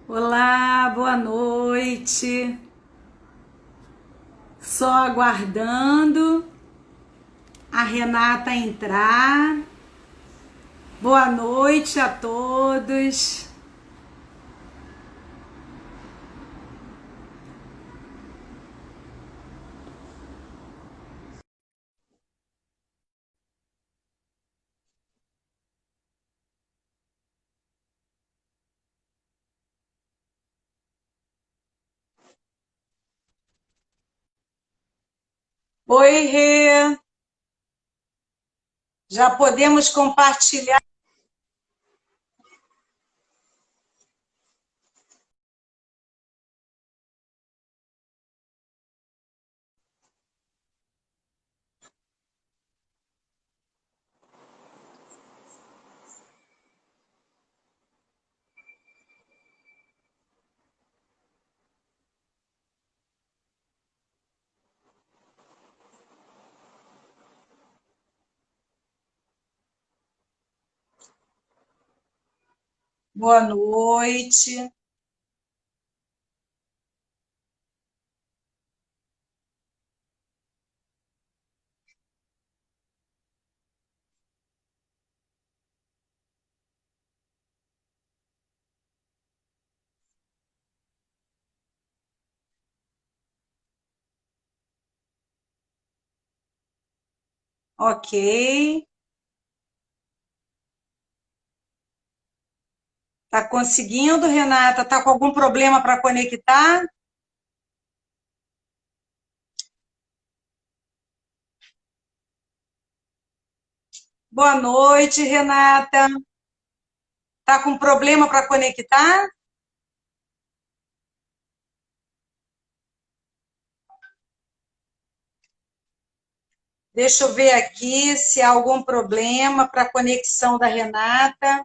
Olá, boa noite. Só aguardando a Renata entrar. Boa noite a todos. Oi, Rê. Já podemos compartilhar? Boa noite. Ok. Tá conseguindo, Renata? Tá com algum problema para conectar? Boa noite, Renata. Tá com problema para conectar? Deixa eu ver aqui se há algum problema para a conexão da Renata.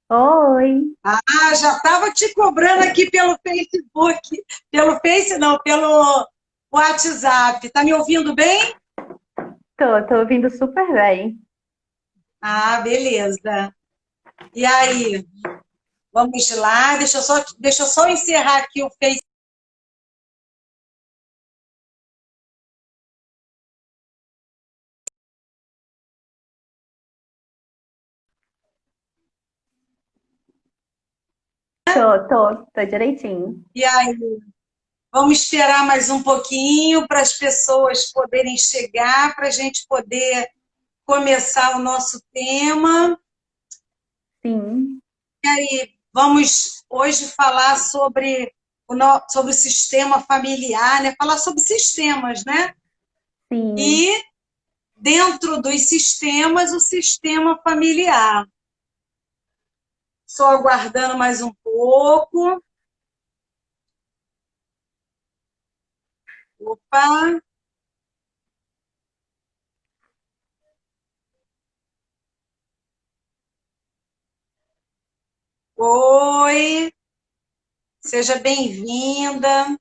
Oi, Ah, já estava te cobrando aqui pelo Facebook. Pelo Face, não, pelo WhatsApp. Tá me ouvindo bem? tô ouvindo super bem. Ah, beleza. E aí? Vamos lá, deixa eu só encerrar aqui o Face. Tô direitinho. E aí? Vamos esperar mais um pouquinho para as pessoas poderem chegar, para a gente poder começar o nosso tema. Sim, E aí, vamos hoje falar sobre sobre o sistema familiar, né? Falar sobre sistemas, né? sim. E dentro dos sistemas, o sistema familiar. Só aguardando mais um pouco. Opa! Oi! Seja bem-vinda,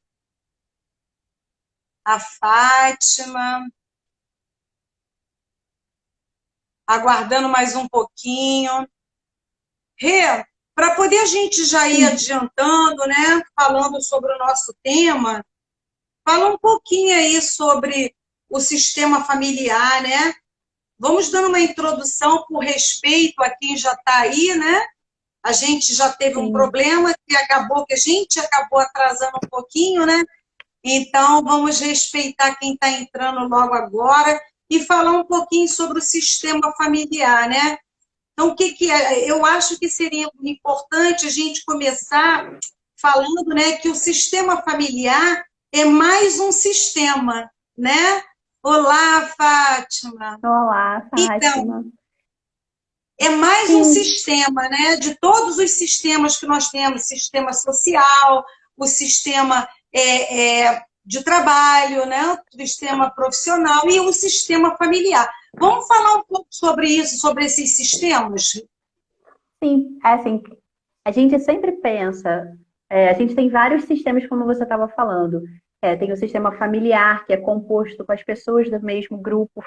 a Fátima. Aguardando mais um pouquinho. Rê, para poder a gente já ir Sim. adiantando, né? Falando sobre o nosso tema, fala um pouquinho aí sobre o sistema familiar, né? Vamos dando uma introdução por respeito a quem já está aí, né? A gente já teve um Sim. problema que a gente acabou atrasando um pouquinho, né? Então, vamos respeitar quem está entrando logo agora e falar um pouquinho sobre o sistema familiar, né? Então, o que que é? Eu acho que seria importante a gente começar falando, né, que o sistema familiar é mais um sistema, né? Olá, Fátima. Olá, Então, Fátima. é mais um Sim, sistema, né? De todos os sistemas que nós temos, sistema social, o sistema de trabalho, né? O sistema profissional e o sistema familiar. Vamos falar um pouco sobre isso, sobre esses sistemas? Sim, é assim, a gente sempre pensa, a gente tem vários sistemas, como você estava falando. Tem o sistema familiar, que é composto com as pessoas do mesmo grupo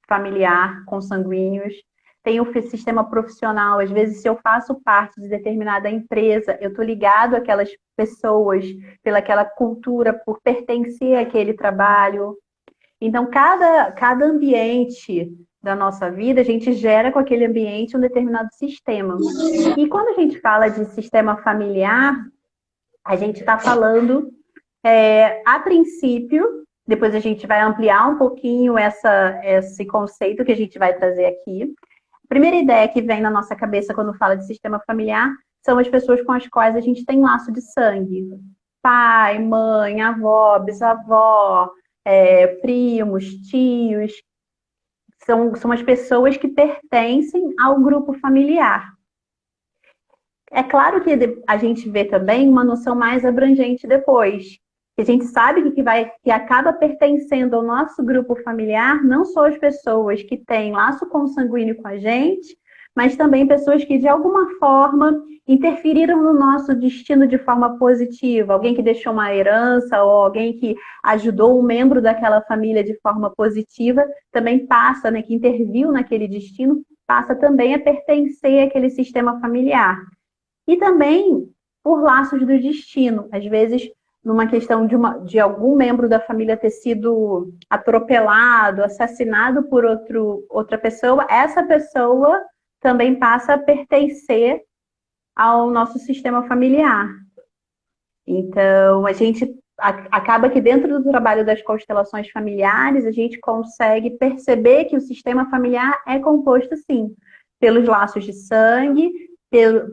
familiar, consanguíneos. Tem o sistema profissional, às vezes, se eu faço parte de determinada empresa, eu estou ligado àquelas pessoas, pelaquela cultura, por pertencer àquele trabalho. Então, cada ambiente da nossa vida, a gente gera com aquele ambiente um determinado sistema. E quando a gente fala de sistema familiar, a gente está falando, a princípio, depois a gente vai ampliar um pouquinho esse conceito que a gente vai trazer aqui. A primeira ideia que vem na nossa cabeça quando fala de sistema familiar são as pessoas com as quais a gente tem laço de sangue. Pai, mãe, avó, bisavó, primos, tios. São as pessoas que pertencem ao grupo familiar. É claro que a gente vê também uma noção mais abrangente depois. A gente sabe que acaba pertencendo ao nosso grupo familiar não só as pessoas que têm laço consanguíneo com a gente, mas também pessoas que de alguma forma interferiram no nosso destino de forma positiva. Alguém que deixou uma herança ou alguém que ajudou um membro daquela família de forma positiva também passa, né, que interviu naquele destino, passa também a pertencer àquele sistema familiar. E também por laços do destino. Às vezes, numa questão de algum membro da família ter sido atropelado, assassinado por outra pessoa, essa pessoa também passa a pertencer ao nosso sistema familiar. Então, a gente acaba que dentro do trabalho das constelações familiares, a gente consegue perceber que o sistema familiar é composto, sim, pelos laços de sangue,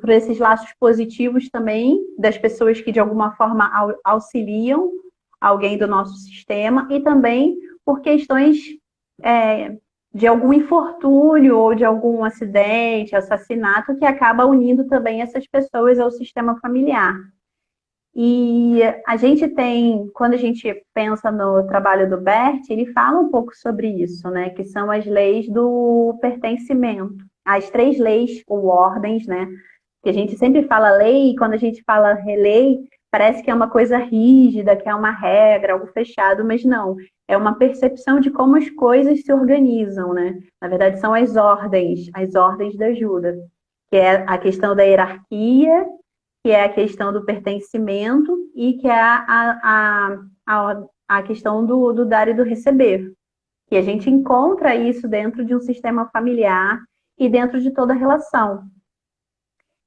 por esses laços positivos também, das pessoas que de alguma forma auxiliam alguém do nosso sistema, e também por questões de algum infortúnio ou de algum acidente, assassinato, que acaba unindo também essas pessoas ao sistema familiar. E a gente tem, quando a gente pensa no trabalho do Bert, ele fala um pouco sobre isso, né? Que são as leis do pertencimento. As 3 leis ou ordens, né? Que a gente sempre fala lei, e quando a gente fala relei, parece que é uma coisa rígida, que é uma regra, algo fechado, mas não. É uma percepção de como as coisas se organizam, né? Na verdade, são as ordens da ajuda, que é a questão da hierarquia, que é a questão do pertencimento e que é a questão do dar e do receber. Que a gente encontra isso dentro de um sistema familiar e dentro de toda relação.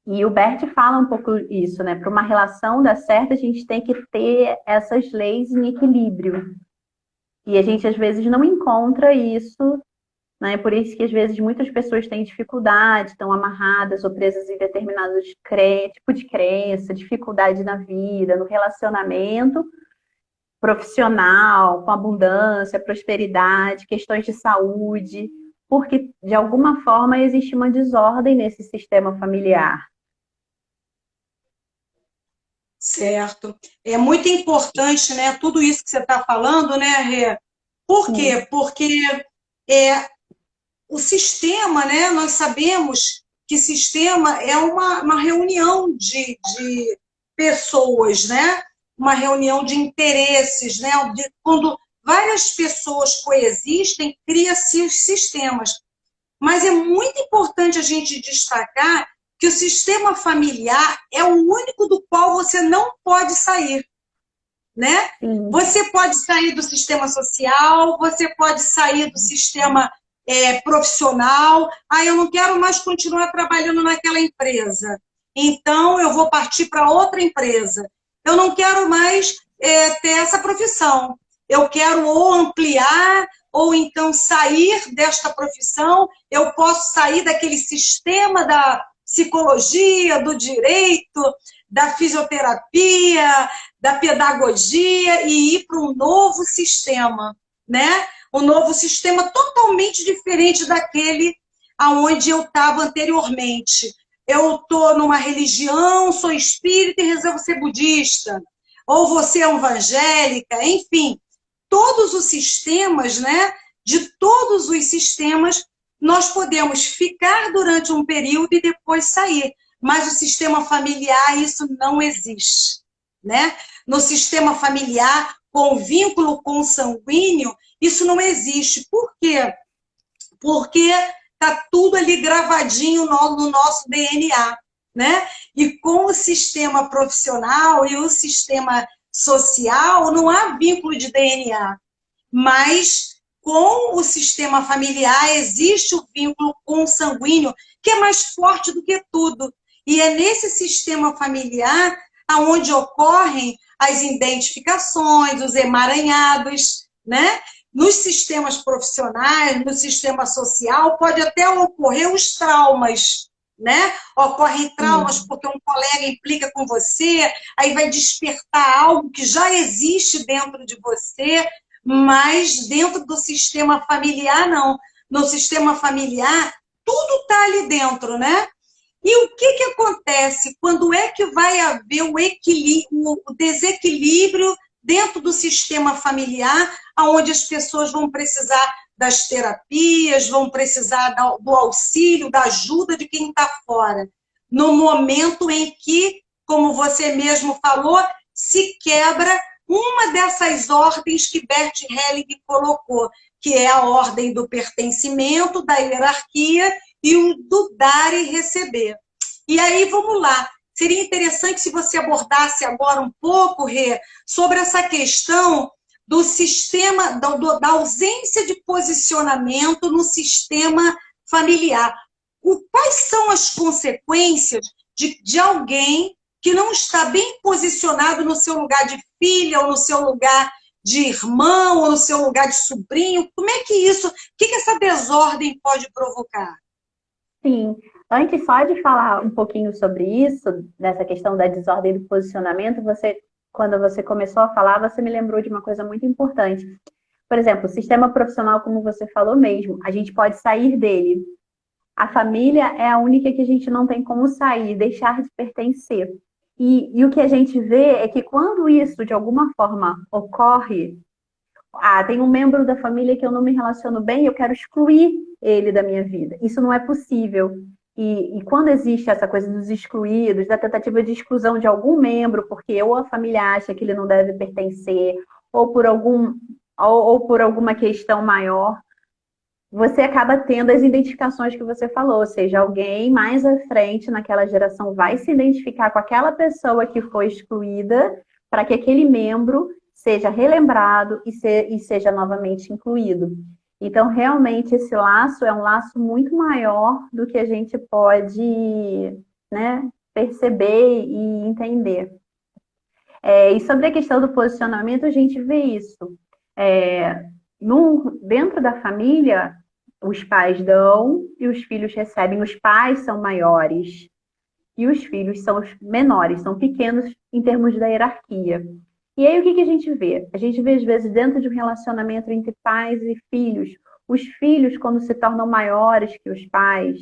E o Bert fala um pouco isso, né? Para uma relação dar certo, a gente tem que ter essas leis em equilíbrio. E a gente, às vezes, não encontra isso, né? Por isso que, às vezes, muitas pessoas têm dificuldade, estão amarradas ou presas em determinados tipo de crença, dificuldade na vida, no relacionamento profissional, com abundância, prosperidade, questões de saúde, porque, de alguma forma, existe uma desordem nesse sistema familiar. Certo. É muito importante, né? Tudo isso que você está falando, né, Rê? Por quê? Sim. Porque o sistema, né? Nós sabemos que sistema é uma reunião de pessoas, né? Uma reunião de interesses, né? Quando várias pessoas coexistem, cria-se os sistemas. Mas é muito importante a gente destacar que o sistema familiar é o único do qual você não pode sair, né? Sim. Você pode sair do sistema social, você pode sair do sistema profissional. Eu não quero mais continuar trabalhando naquela empresa, então eu vou partir para outra empresa. Eu não quero mais ter essa profissão. Eu quero ou ampliar ou então sair desta profissão. Eu posso sair daquele sistema da psicologia, do direito, da fisioterapia, da pedagogia e ir para um novo sistema, né? Um novo sistema totalmente diferente daquele aonde eu estava anteriormente. Eu estou numa religião, sou espírita e resolvo ser budista. ou você é evangélica, enfim, todos os sistemas, né? De todos os sistemas, nós podemos ficar durante um período e depois sair. Mas o sistema familiar, isso não existe, né? No sistema familiar, com vínculo consanguíneo, isso não existe. Por quê? Porque está tudo ali gravadinho no nosso DNA, né? E com o sistema profissional e o sistema social, não há vínculo de DNA, mas com o sistema familiar existe o vínculo consanguíneo, que é mais forte do que tudo. E é nesse sistema familiar aonde ocorrem as identificações, os emaranhados, né? Nos sistemas profissionais, no sistema social, pode até ocorrer os traumas, né? Ocorrem traumas porque um colega implica com você, aí vai despertar algo que já existe dentro de você, mas dentro do sistema familiar, não. No sistema familiar, tudo está ali dentro, né? E o que acontece? Quando é que vai haver o desequilíbrio dentro do sistema familiar, onde as pessoas vão precisar das terapias, vão precisar do auxílio, da ajuda de quem está fora? No momento em que, como você mesmo falou, se quebra uma dessas ordens que Bert Helling colocou, que é a ordem do pertencimento, da hierarquia e o do dar e receber. E aí, vamos lá. Seria interessante se você abordasse agora um pouco, Rê, sobre essa questão do sistema, da ausência de posicionamento no sistema familiar. Quais são as consequências de alguém que não está bem posicionado no seu lugar de filha, ou no seu lugar de irmão, ou no seu lugar de sobrinho? Como é que isso, o que essa desordem pode provocar? Sim, antes só de falar um pouquinho sobre isso, dessa questão da desordem do posicionamento, quando você começou a falar, você me lembrou de uma coisa muito importante. Por exemplo, o sistema profissional, como você falou mesmo, a gente pode sair dele. A família é a única que a gente não tem como sair, deixar de pertencer. E o que a gente vê é que quando isso, de alguma forma, ocorre, tem um membro da família que eu não me relaciono bem, eu quero excluir ele da minha vida. Isso não é possível. E quando existe essa coisa dos excluídos, da tentativa de exclusão de algum membro, porque ou a família acha que ele não deve pertencer, ou por alguma questão maior, você acaba tendo as identificações que você falou, ou seja, alguém mais à frente naquela geração vai se identificar com aquela pessoa que foi excluída para que aquele membro seja relembrado e seja novamente incluído. Então, realmente, esse laço é um laço muito maior do que a gente pode, né, perceber e entender. E sobre a questão do posicionamento, a gente vê isso. Dentro da família, os pais dão e os filhos recebem. Os pais são maiores e os filhos são os menores, são pequenos em termos da hierarquia. E aí o que a gente vê? A gente vê, às vezes, dentro de um relacionamento entre pais e filhos, os filhos, quando se tornam maiores que os pais,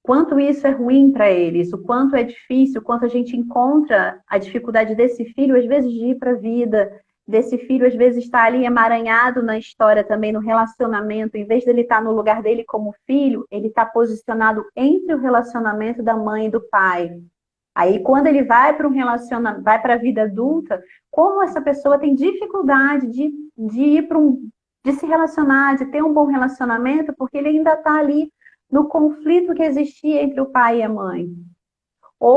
quanto isso é ruim para eles, o quanto é difícil, o quanto a gente encontra a dificuldade desse filho, às vezes, de ir para a vida, desse filho, às vezes, estar ali emaranhado na história também, no relacionamento, em vez dele estar no lugar dele como filho, ele está posicionado entre o relacionamento da mãe e do pai. Aí, quando ele vai para vai para a vida adulta, como essa pessoa tem dificuldade de ir de se relacionar, de ter um bom relacionamento, porque ele ainda está ali no conflito que existia entre o pai e a mãe.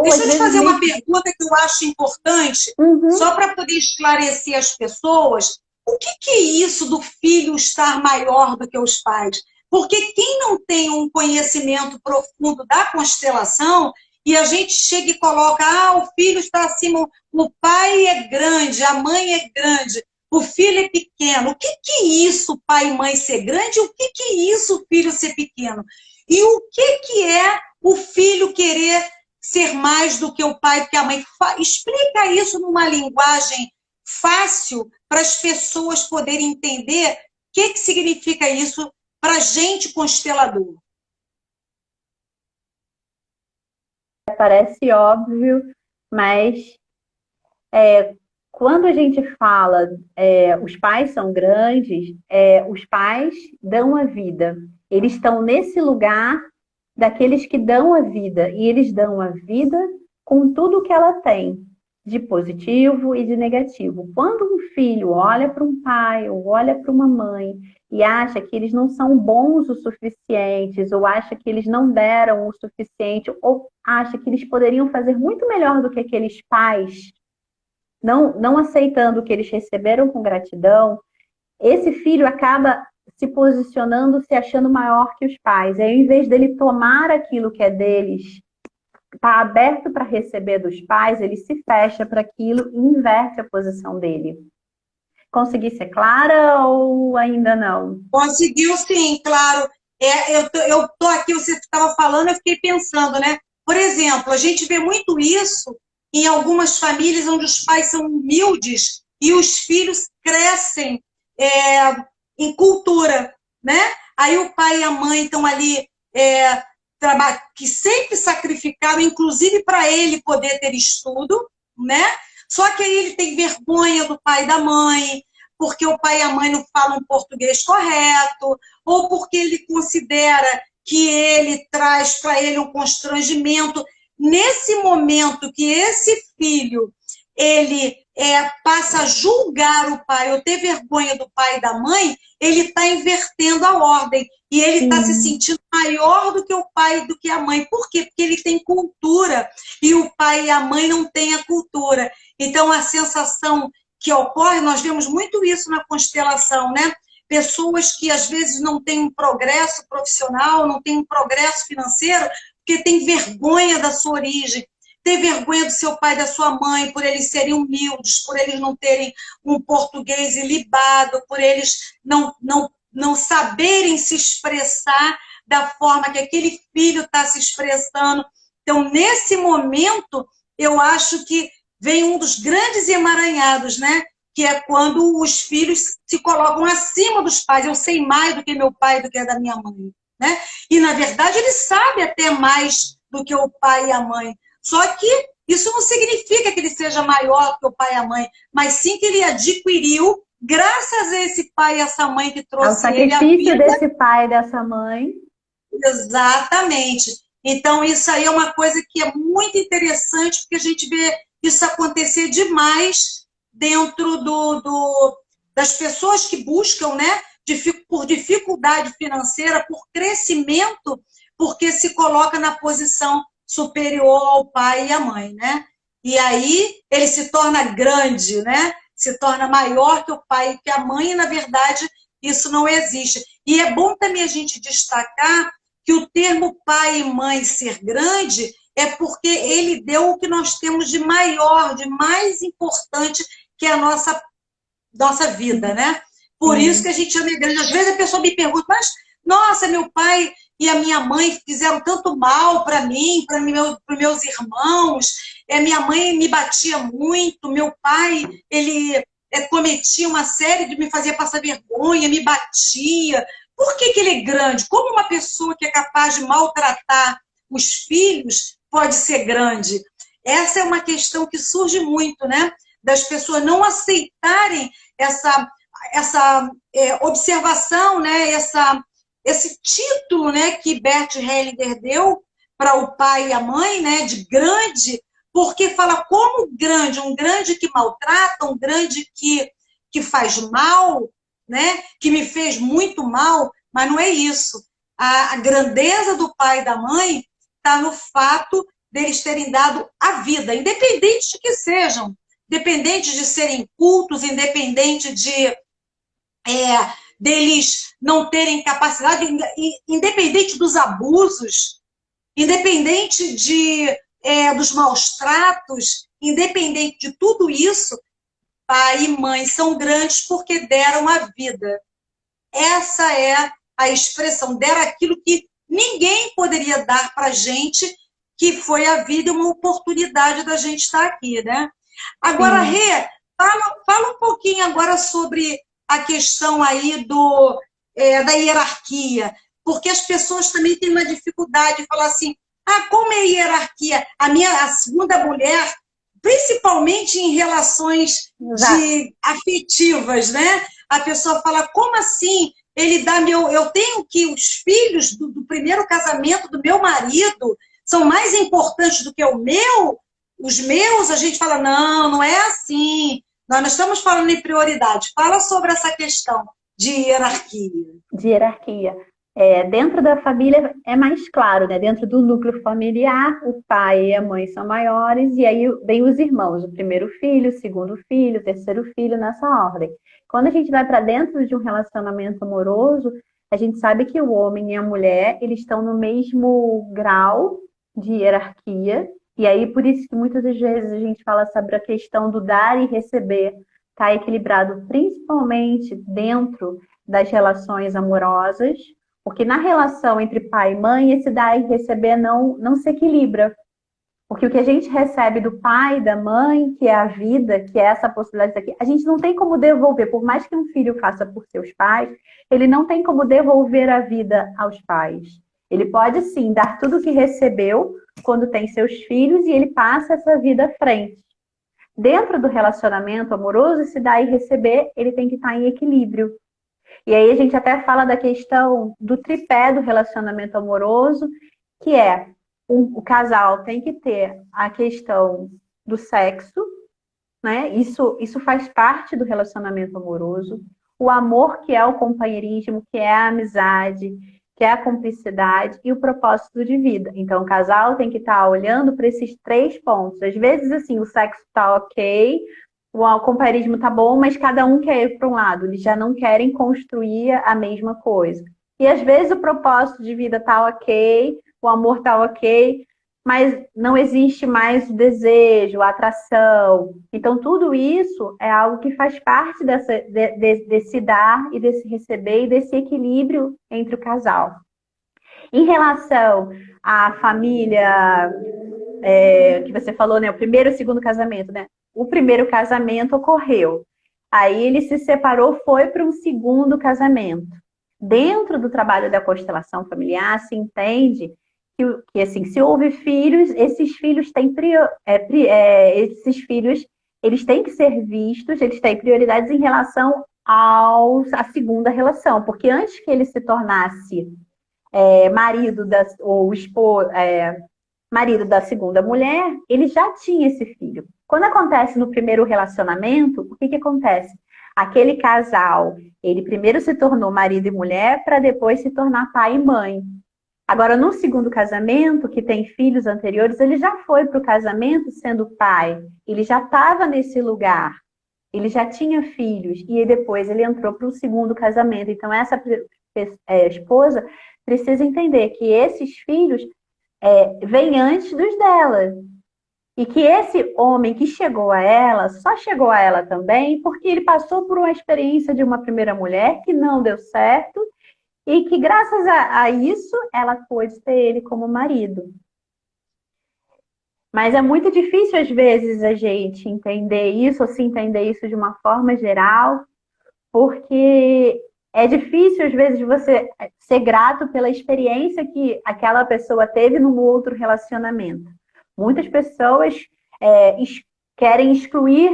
Deixa eu te fazer uma pergunta que eu acho importante, só para poder esclarecer as pessoas. O que é isso do filho estar maior do que os pais? Porque quem não tem um conhecimento profundo da constelação, e a gente chega e coloca, o filho está acima, o pai é grande, a mãe é grande, o filho é pequeno. O que é isso, pai e mãe ser grande? O que é isso, o filho ser pequeno? E o que é o filho querer ser mais do que o pai, do que a mãe? Explica isso numa linguagem fácil para as pessoas poderem entender o que significa isso para a gente constelador. Parece óbvio, mas quando a gente fala, os pais são grandes, os pais dão a vida. Eles estão nesse lugar daqueles que dão a vida, e eles dão a vida com tudo que ela tem, de positivo e de negativo. Quando um filho olha para um pai ou olha para uma mãe e acha que eles não são bons o suficientes, ou acha que eles não deram o suficiente, ou acha que eles poderiam fazer muito melhor do que aqueles pais, não aceitando o que eles receberam com gratidão, esse filho acaba se posicionando, se achando maior que os pais. Aí, em vez dele tomar aquilo que é deles, está aberto para receber dos pais, ele se fecha para aquilo e inverte a posição dele. Consegui ser clara ou ainda não? Conseguiu sim, claro. Eu tô aqui, você estava falando, eu fiquei pensando, né? Por exemplo, a gente vê muito isso em algumas famílias onde os pais são humildes e os filhos crescem em cultura, né? Aí o pai e a mãe estão ali que sempre sacrificaram, inclusive para ele poder ter estudo, né? Só que aí ele tem vergonha do pai e da mãe, porque o pai e a mãe não falam português correto, ou porque ele considera que ele traz para ele um constrangimento. Nesse momento que esse filho ele passa a julgar o pai ou ter vergonha do pai e da mãe, ele está invertendo a ordem. E ele está se sentindo maior do que o pai e do que a mãe. Por quê? Porque ele tem cultura e o pai e a mãe não têm a cultura. Então, a sensação que ocorre, nós vemos muito isso na constelação, né? Pessoas que às vezes não têm um progresso profissional, não têm um progresso financeiro, porque têm vergonha da sua origem, tem vergonha do seu pai e da sua mãe, por eles serem humildes, por eles não terem um português ilibado, por eles não saberem se expressar da forma que aquele filho está se expressando. Então, nesse momento, eu acho que vem um dos grandes emaranhados, né? Que é quando os filhos se colocam acima dos pais. Eu sei mais do que meu pai, do que da minha mãe, né? E, na verdade, ele sabe até mais do que o pai e a mãe. Só que isso não significa que ele seja maior que o pai e a mãe, mas sim que ele adquiriu, graças a esse pai e essa mãe que trouxe ele à vida. O sacrifício desse pai e dessa mãe. Exatamente. Então, isso aí é uma coisa que é muito interessante, porque a gente vê isso acontecer demais dentro das pessoas que buscam, né, por dificuldade financeira, por crescimento, porque se coloca na posição superior ao pai e à mãe, né? E aí ele se torna grande, né? Se torna maior que o pai e que a mãe, e na verdade isso não existe. E é bom também a gente destacar que o termo pai e mãe ser grande é porque ele deu o que nós temos de maior, de mais importante, que é a nossa vida, né? Por isso que a gente chama grande. Às vezes a pessoa me pergunta, mas, nossa, meu pai e a minha mãe fizeram tanto mal para mim, para meus irmãos, minha mãe me batia muito, meu pai, ele cometia uma série de me fazer passar vergonha, me batia. Por que ele é grande? Como uma pessoa que é capaz de maltratar os filhos pode ser grande? Essa é uma questão que surge muito, né? Das pessoas não aceitarem essa observação, né? Esse título, né, que Bert Hellinger deu para o pai e a mãe, né, de grande, porque fala como grande, um grande que maltrata, um grande que faz mal, né, que me fez muito mal, mas não é isso. A grandeza do pai e da mãe está no fato deles terem dado a vida, independente de que sejam, independente de serem cultos, independente deles não terem capacidade, independente dos abusos, independente dos maus tratos, independente de tudo isso, pai e mãe são grandes porque deram a vida. Essa é a expressão, deram aquilo que ninguém poderia dar para a gente, que foi a vida e uma oportunidade da gente estar aqui, né? Agora, Rê, fala um pouquinho agora sobre a questão aí da hierarquia, porque as pessoas também têm uma dificuldade de falar assim, como é a hierarquia? A segunda mulher principalmente em relações Exato. afetivas, né? A pessoa fala, como assim? Ele dá eu tenho que os filhos do primeiro casamento do meu marido são mais importantes do que o meu? Os meus, a gente fala, não, não é assim. Nós não estamos falando em prioridade. Fala sobre essa questão de hierarquia. De hierarquia. Dentro da família é mais claro, né? Dentro do núcleo familiar, o pai e a mãe são maiores, e aí vem os irmãos, o primeiro filho, o segundo filho, o terceiro filho, nessa ordem. Quando a gente vai para dentro de um relacionamento amoroso, a gente sabe que o homem e a mulher, eles estão no mesmo grau de hierarquia, e aí por isso que muitas das vezes a gente fala sobre a questão do dar e receber, tá equilibrado principalmente dentro das relações amorosas, porque na relação entre pai e mãe, esse dar e receber não se equilibra. Porque o que a gente recebe do pai, da mãe, que é a vida, que é essa possibilidade daqui, a gente não tem como devolver. Por mais que um filho faça por seus pais, ele não tem como devolver a vida aos pais. Ele pode, sim, dar tudo o que recebeu quando tem seus filhos e ele passa essa vida à frente. Dentro do relacionamento amoroso, esse dar e receber, ele tem que estar em equilíbrio. E aí a gente até fala da questão do tripé do relacionamento amoroso, que é o casal tem que ter a questão do sexo, né? Isso faz parte do relacionamento amoroso. O amor, que é o companheirismo, que é a amizade, que é a cumplicidade e o propósito de vida. Então, o casal tem que estar olhando para esses 3 pontos. Às vezes, assim, o sexo está ok, o companheirismo tá bom, mas cada um quer ir para um lado, eles já não querem construir a mesma coisa. E às vezes o propósito de vida tá ok, o amor tá ok, mas não existe mais o desejo, a atração. Então tudo isso é algo que faz parte desse dar e desse receber e desse equilíbrio entre o casal. Em relação à família, que você falou, né? O primeiro e o segundo casamento, né? O primeiro casamento ocorreu. Aí ele se separou, foi para um segundo casamento. Dentro do trabalho da constelação familiar, se entende que assim, se houve filhos, esses filhos têm esses filhos, eles têm que ser vistos, eles têm prioridades em relação à segunda relação, porque antes que ele se tornasse marido ou marido da segunda mulher, ele já tinha esse filho. Quando acontece no primeiro relacionamento, o que acontece? Aquele casal, ele primeiro se tornou marido e mulher para depois se tornar pai e mãe. Agora, no segundo casamento, que tem filhos anteriores, ele já foi para o casamento sendo pai. Ele já estava nesse lugar. Ele já tinha filhos. E depois ele entrou para o segundo casamento. Então, essa esposa precisa entender que esses filhos vêm antes dos dela. E que esse homem que chegou a ela, só chegou a ela também porque ele passou por uma experiência de uma primeira mulher que não deu certo e que graças a isso ela pôde ter ele como marido. Mas é muito difícil às vezes a gente entender isso ou se entender isso de uma forma geral, porque é difícil às vezes você ser grato pela experiência que aquela pessoa teve num outro relacionamento. Muitas pessoas querem excluir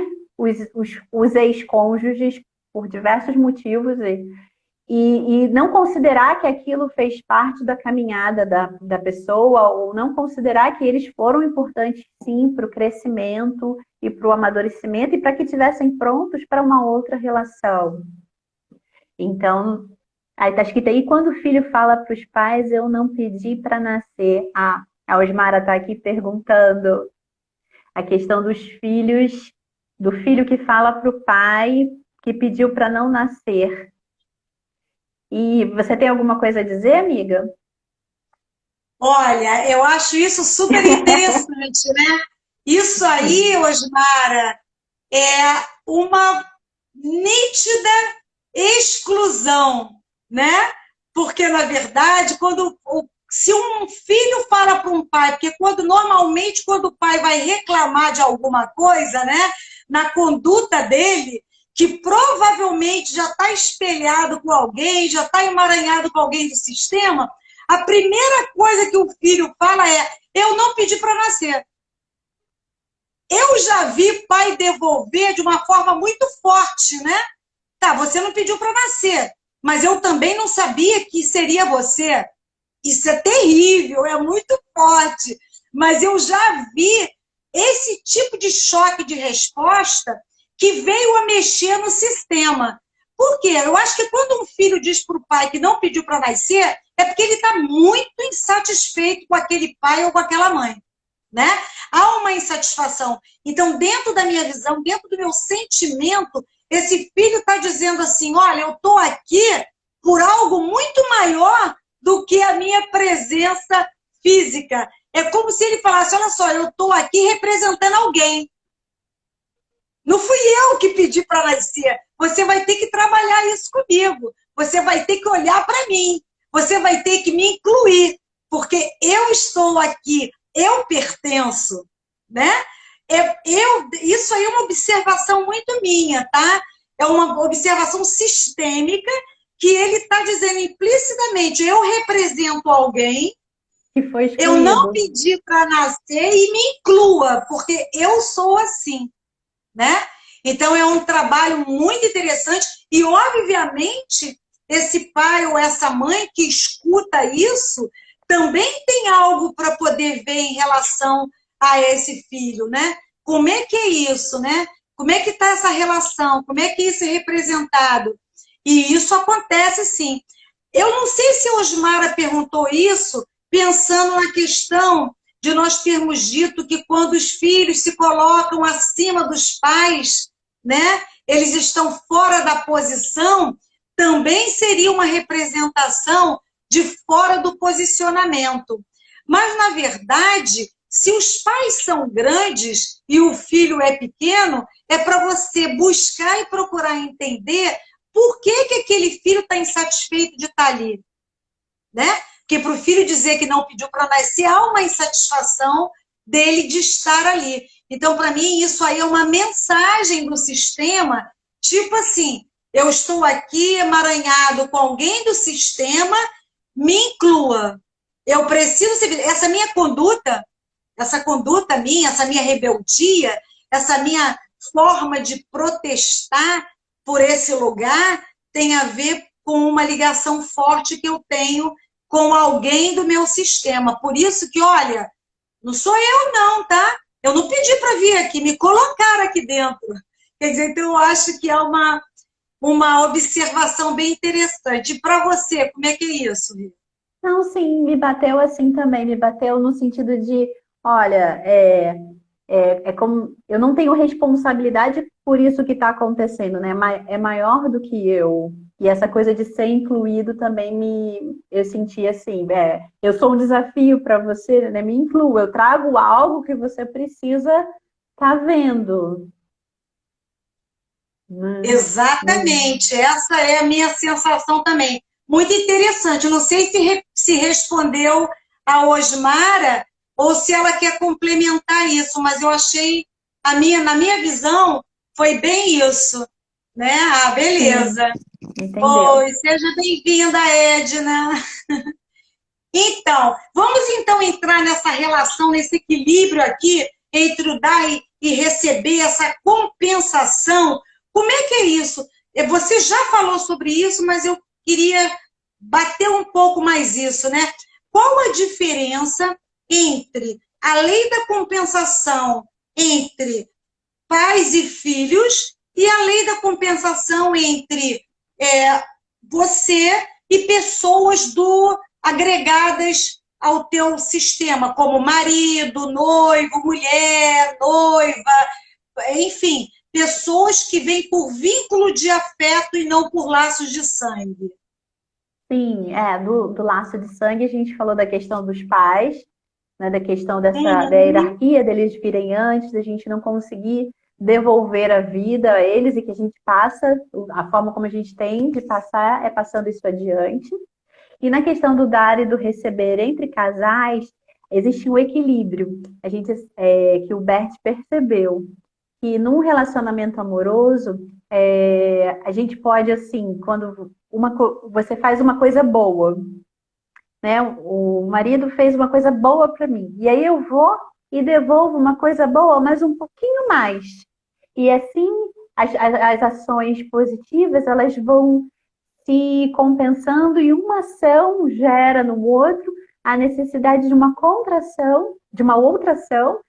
os ex-cônjuges por diversos motivos e não considerar que aquilo fez parte da caminhada da pessoa ou não considerar que eles foram importantes, sim, para o crescimento e para o amadurecimento e para que estivessem prontos para uma outra relação. Então, aí está escrito aí, quando o filho fala para os pais, eu não pedi para nascer. A Osmara está aqui perguntando a questão dos filhos, do filho que fala para o pai que pediu para não nascer. E você tem alguma coisa a dizer, amiga? Olha, eu acho isso super interessante, né? Isso aí, Osmara, é uma nítida exclusão, né? Porque, na verdade, se um filho fala para um pai, porque normalmente quando o pai vai reclamar de alguma coisa, né, na conduta dele, que provavelmente já está espelhado com alguém, já está emaranhado com alguém do sistema, a primeira coisa que o filho fala é: eu não pedi para nascer. Eu já vi pai devolver de uma forma muito forte, né? Tá, você não pediu para nascer, mas eu também não sabia que seria você. Isso é terrível, é muito forte. Mas eu já vi esse tipo de choque de resposta que veio a mexer no sistema. Por quê? Eu acho que quando um filho diz para o pai que não pediu para nascer, é porque ele está muito insatisfeito com aquele pai ou com aquela mãe, né? Há uma insatisfação. Então, dentro da minha visão, dentro do meu sentimento, esse filho está dizendo assim, olha, eu estou aqui por algo muito maior do que a minha presença física. É como se ele falasse, olha só, eu estou aqui representando alguém. Não fui eu que pedi para nascer. Você vai ter que trabalhar isso comigo. Você vai ter que olhar para mim. Você vai ter que me incluir. Porque eu estou aqui, eu pertenço. Né? Isso aí é uma observação muito minha, tá? É uma observação sistêmica que ele está dizendo implicitamente, eu represento alguém, Que foi eu não excluído. pedi para nascer e me inclua, porque eu sou assim, né? Então é um trabalho muito interessante e, obviamente, esse pai ou essa mãe que escuta isso também tem algo para poder ver em relação a esse filho, né? Como é que é isso, né? Como é que está essa relação? Como é que isso é representado? E isso acontece, sim. Eu não sei se a Osmara perguntou isso pensando na questão de nós termos dito que quando os filhos se colocam acima dos pais, né, eles estão fora da posição, também seria uma representação de fora do posicionamento. Mas, na verdade, se os pais são grandes e o filho é pequeno, é para você buscar e procurar entender por que aquele filho está insatisfeito de estar ali, né? Porque para o filho dizer que não pediu para nascer, há uma insatisfação dele de estar ali. Então, para mim, isso aí é uma mensagem do sistema, tipo assim, eu estou aqui emaranhado com alguém do sistema, me inclua. Eu preciso ser... essa conduta minha, essa minha rebeldia, essa minha forma de protestar por esse lugar tem a ver com uma ligação forte que eu tenho com alguém do meu sistema. Por isso que, olha, não sou eu não, tá? Eu não pedi para vir aqui, me colocaram aqui dentro. Quer dizer, então eu acho que é uma observação bem interessante. E para você, como é que é isso, Rita? Não, sim, me bateu assim também, me bateu no sentido de, olha, é como eu não tenho responsabilidade por isso que está acontecendo, né? É maior do que eu. E essa coisa de ser incluído também eu senti assim, eu sou um desafio para você, né? Me inclua, eu trago algo que você precisa estar vendo. Exatamente, essa é a minha sensação também. Muito interessante. Eu não sei se respondeu a Osmara ou se ela quer complementar isso, mas eu achei, na minha visão, foi bem isso. Né? Ah, Sim, beleza. entendeu? Oi, seja bem-vinda, Edna. Então, vamos então entrar nessa relação, nesse equilíbrio aqui entre o dar e receber, essa compensação. Como é que é isso? Você já falou sobre isso, mas eu queria bater um pouco mais isso, né? Qual a diferença entre a lei da compensação entre pais e filhos e a lei da compensação entre você e pessoas agregadas ao teu sistema, como marido, noivo, mulher, noiva, enfim, pessoas que vêm por vínculo de afeto e não por laços de sangue. Sim, do laço de sangue a gente falou da questão dos pais, né, da questão da Uhum. hierarquia deles virem antes, da gente não conseguir devolver a vida a eles e que a gente passa, a forma como a gente tem de passar é passando isso adiante. E na questão do dar e do receber entre casais, existe um equilíbrio. A gente, que o Bert percebeu que num relacionamento amoroso, a gente pode, assim, quando você faz uma coisa boa, né? O marido fez uma coisa boa para mim. E aí eu vou e devolvo uma coisa boa, mas um pouquinho mais. E assim, as ações positivas, elas vão se compensando e uma ação gera no outro a necessidade de uma contração, de uma outra ação,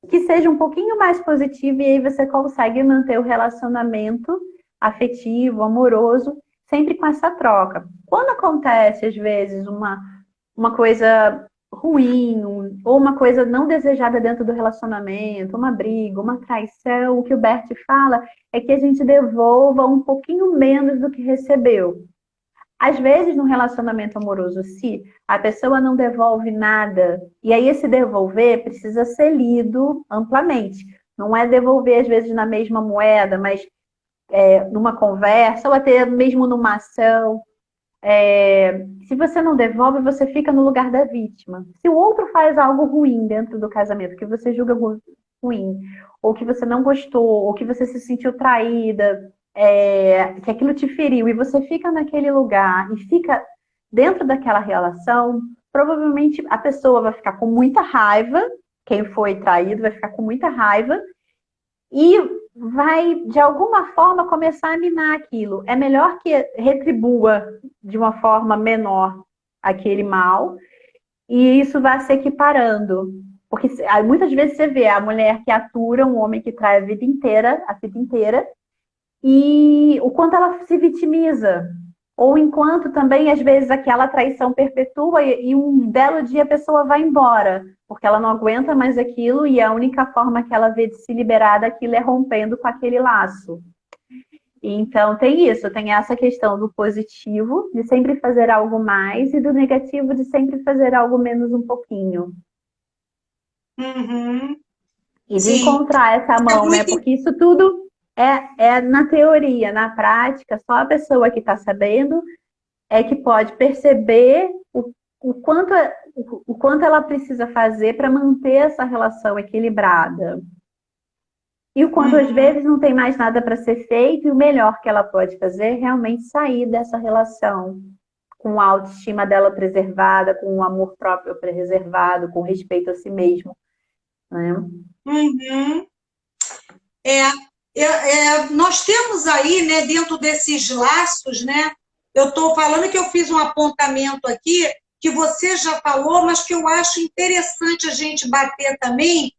que seja um pouquinho mais positiva e aí você consegue manter o relacionamento afetivo, amoroso, sempre com essa troca. Quando acontece, às vezes, uma coisa ruim, ou uma coisa não desejada dentro do relacionamento, uma briga, uma traição, o que o Bert fala é que a gente devolva um pouquinho menos do que recebeu. Às vezes, no relacionamento amoroso, se a pessoa não devolve nada, e aí esse devolver precisa ser lido amplamente. Não é devolver, às vezes, na mesma moeda, mas numa conversa, ou até mesmo numa ação. Se você não devolve, você fica no lugar da vítima. Se o outro faz algo ruim dentro do casamento, que você julga ruim, ou que você não gostou, ou que você se sentiu traída, que aquilo te feriu, e você fica naquele lugar e fica dentro daquela relação, provavelmente a pessoa vai ficar com muita raiva, quem foi traído vai ficar com muita raiva, e vai, de alguma forma, começar a minar aquilo. É melhor que retribua de uma forma menor aquele mal, e isso vai se equiparando. Porque muitas vezes você vê a mulher que atura um homem que trai a vida inteira, e o quanto ela se vitimiza. Ou enquanto também, às vezes, aquela traição perpetua e um belo dia a pessoa vai embora, porque ela não aguenta mais aquilo e a única forma que ela vê de se liberar daquilo é rompendo com aquele laço. Então, tem isso, tem essa questão do positivo, de sempre fazer algo mais, e do negativo, de sempre fazer algo menos um pouquinho. Uhum. E de Sim. encontrar essa mão, né? Porque isso tudo é na teoria, na prática, só a pessoa que está sabendo é que pode perceber o quanto ela precisa fazer para manter essa relação equilibrada. E o quanto às vezes não tem mais nada para ser feito, e o melhor que ela pode fazer é realmente sair dessa relação com a autoestima dela preservada, com o amor próprio preservado, com respeito a si mesmo. Né? Uhum. Nós temos aí, né, dentro desses laços, né? Eu estou falando que eu fiz um apontamento aqui, que você já falou, mas que eu acho interessante a gente bater também,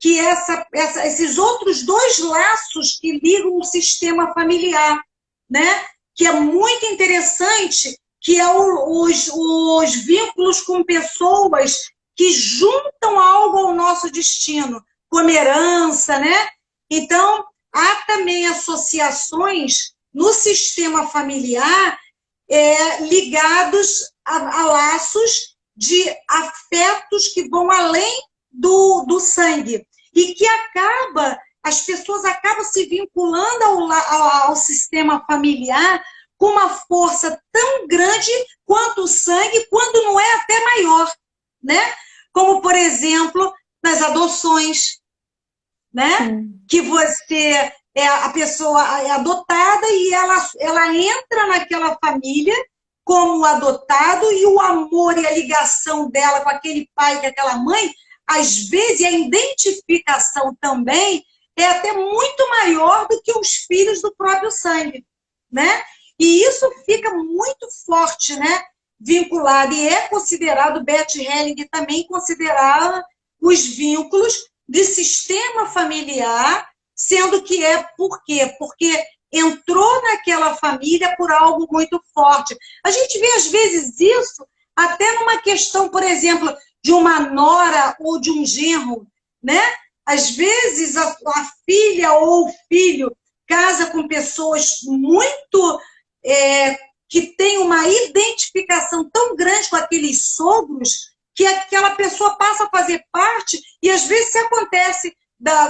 que esses outros dois laços que ligam o sistema familiar, né? Que é muito interessante, que é os vínculos com pessoas que juntam algo ao nosso destino, como herança, né? Então, há também associações no sistema familiar ligados a laços de afetos que vão além do sangue e que as pessoas acabam se vinculando ao sistema familiar com uma força tão grande quanto o sangue, quando não é até maior, né? Como, por exemplo, nas adoções, né? Que você a pessoa é adotada e ela entra naquela família como adotado, e o amor e a ligação dela com aquele pai, com aquela mãe, às vezes a identificação também é até muito maior do que os filhos do próprio sangue, né? E isso fica muito forte, né? Vinculado, e é considerado, Bert Helling também considerava os vínculos de sistema familiar, sendo que por quê? Porque entrou naquela família por algo muito forte. A gente vê, às vezes, isso até numa questão, por exemplo, de uma nora ou de um genro, né? Às vezes, a filha ou o filho casa com pessoas muito... que têm uma identificação tão grande com aqueles sogros, que aquela pessoa passa a fazer parte, e às vezes se acontece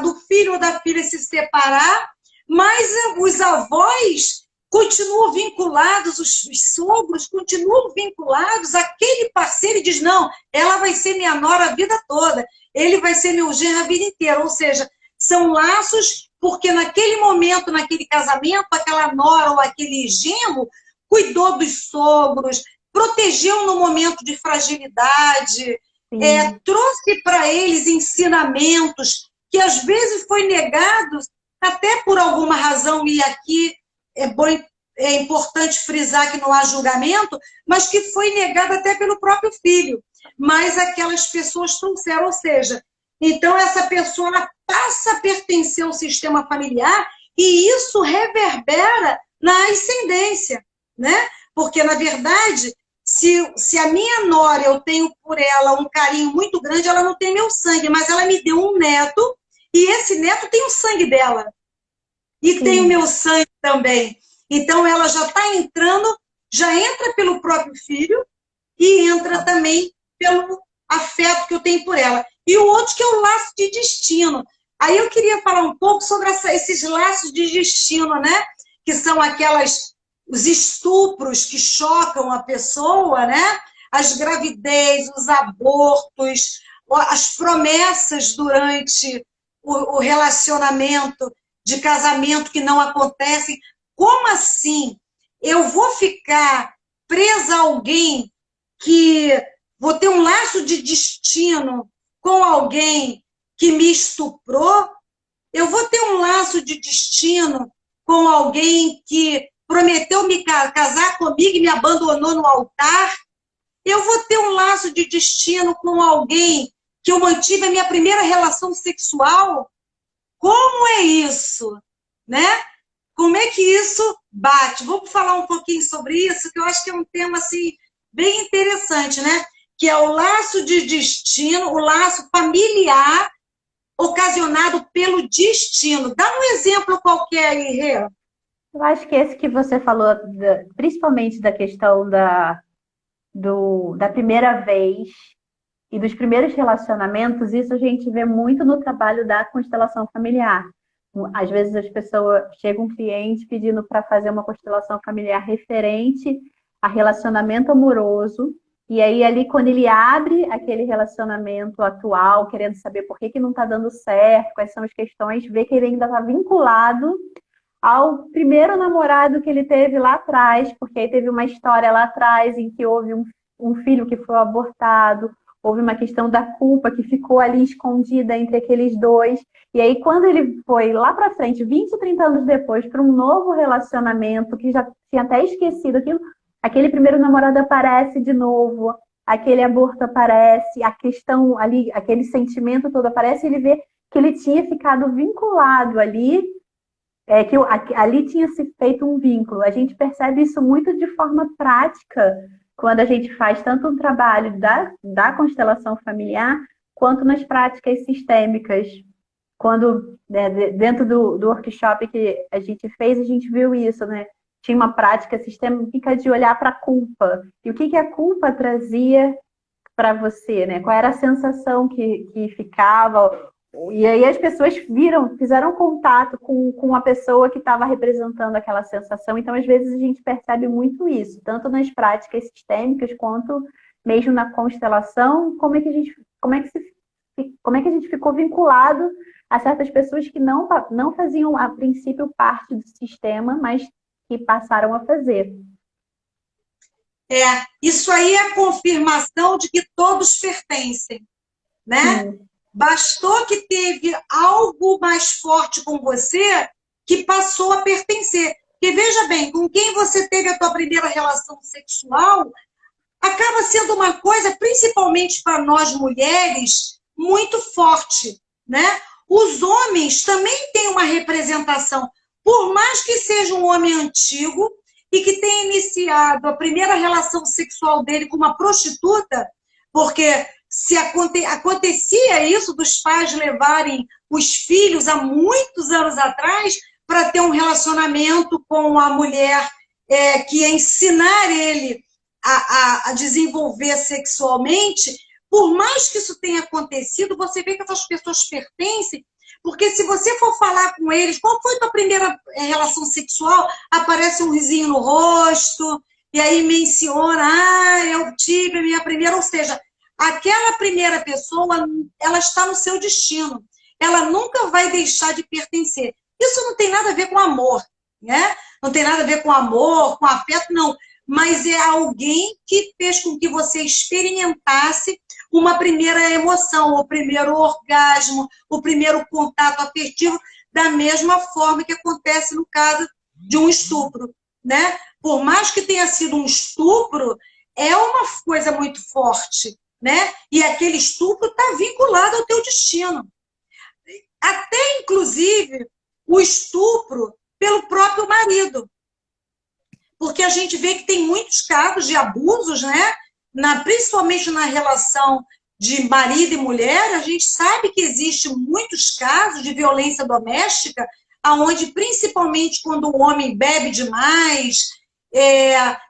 do filho ou da filha se separar, mas os avós continuam vinculados, os sogros continuam vinculados àquele parceiro, e diz, não, ela vai ser minha nora a vida toda, ele vai ser meu genro a vida inteira. Ou seja, são laços porque naquele momento, naquele casamento, aquela nora ou aquele genro cuidou dos sogros, protegeu no momento de fragilidade. Sim. trouxe para eles ensinamentos que às vezes foi negados até por alguma razão, e aqui é importante frisar que não há julgamento, mas que foi negado até pelo próprio filho. Mas aquelas pessoas trouxeram, ou seja, então essa pessoa ela passa a pertencer ao sistema familiar e isso reverbera na ascendência, né? Porque, na verdade, se a minha nora, eu tenho por ela um carinho muito grande, ela não tem meu sangue, mas ela me deu um neto, e esse neto tem o sangue dela. E tem o meu sangue também. Então, ela já está entrando, já entra pelo próprio filho e entra também pelo afeto que eu tenho por ela. E o outro que é o laço de destino. Aí eu queria falar um pouco sobre esses laços de destino, né? Que são os estupros que chocam a pessoa, né? As gravidez, os abortos, as promessas durante o relacionamento de casamento que não acontecem. Como assim? Eu vou ficar presa a alguém que vou ter um laço de destino com alguém que me estuprou? Eu vou ter um laço de destino com alguém que prometeu me casar comigo e me abandonou no altar? Eu vou ter um laço de destino com alguém que eu mantive a minha primeira relação sexual? Como é isso? Né? Como é que isso bate? Vamos falar um pouquinho sobre isso, que eu acho que é um tema assim, bem interessante, né? Que é o laço de destino, o laço familiar ocasionado pelo destino. Dá um exemplo qualquer aí, Rê. Eu acho que esse que você falou, principalmente da questão da primeira vez e dos primeiros relacionamentos, isso a gente vê muito no trabalho da constelação familiar. Às vezes as pessoas chegam um cliente pedindo para fazer uma constelação familiar referente a relacionamento amoroso, e aí ali quando ele abre aquele relacionamento atual, querendo saber por que não está dando certo, quais são as questões, vê que ele ainda está vinculado ao primeiro namorado que ele teve lá atrás, porque aí teve uma história lá atrás em que houve um filho que foi abortado, houve uma questão da culpa que ficou ali escondida entre aqueles dois. E aí, quando ele foi lá para frente, 20, 30 anos depois, para um novo relacionamento, que já tinha até esquecido aquilo, aquele primeiro namorado aparece de novo, aquele aborto aparece, a questão ali, aquele sentimento todo aparece, e ele vê que ele tinha ficado vinculado ali, que ali tinha se feito um vínculo. A gente percebe isso muito de forma prática, quando a gente faz tanto um trabalho da constelação familiar, quanto nas práticas sistêmicas. Quando, né, dentro do workshop que a gente fez, a gente viu isso, né? Tinha uma prática sistêmica de olhar para a culpa. E o que a culpa trazia para você, né? Qual era a sensação que ficava? E aí as pessoas fizeram contato com a pessoa que estava representando aquela sensação. Então, às vezes, a gente percebe muito isso, tanto nas práticas sistêmicas, quanto mesmo na constelação, como é que a gente ficou vinculado a certas pessoas que não faziam, a princípio, parte do sistema, mas que passaram a fazer. Isso aí é a confirmação de que todos pertencem, né? Sim. Bastou que teve algo mais forte com você que passou a pertencer. Porque veja bem, com quem você teve a tua primeira relação sexual, acaba sendo uma coisa, principalmente para nós mulheres, muito forte, né? Os homens também têm uma representação. Por mais que seja um homem antigo e que tenha iniciado a primeira relação sexual dele com uma prostituta, porque se acontecia isso dos pais levarem os filhos há muitos anos atrás para ter um relacionamento com a mulher que ia ensinar ele a desenvolver sexualmente, por mais que isso tenha acontecido, você vê que essas pessoas pertencem, porque se você for falar com eles, qual foi a tua primeira relação sexual? Aparece um risinho no rosto, e aí menciona, eu tive a minha primeira, ou seja, aquela primeira pessoa, ela está no seu destino. Ela nunca vai deixar de pertencer. Isso não tem nada a ver com amor, né? Não tem nada a ver com amor, com afeto, não. Mas é alguém que fez com que você experimentasse uma primeira emoção, o primeiro orgasmo, o primeiro contato afetivo, da mesma forma que acontece no caso de um estupro, né? Por mais que tenha sido um estupro, é uma coisa muito forte, né? E aquele estupro está vinculado ao teu destino. Até, inclusive, o estupro pelo próprio marido. Porque a gente vê que tem muitos casos de abusos, né? Principalmente na relação de marido e mulher, a gente sabe que existe muitos casos de violência doméstica, onde, principalmente quando o homem bebe demais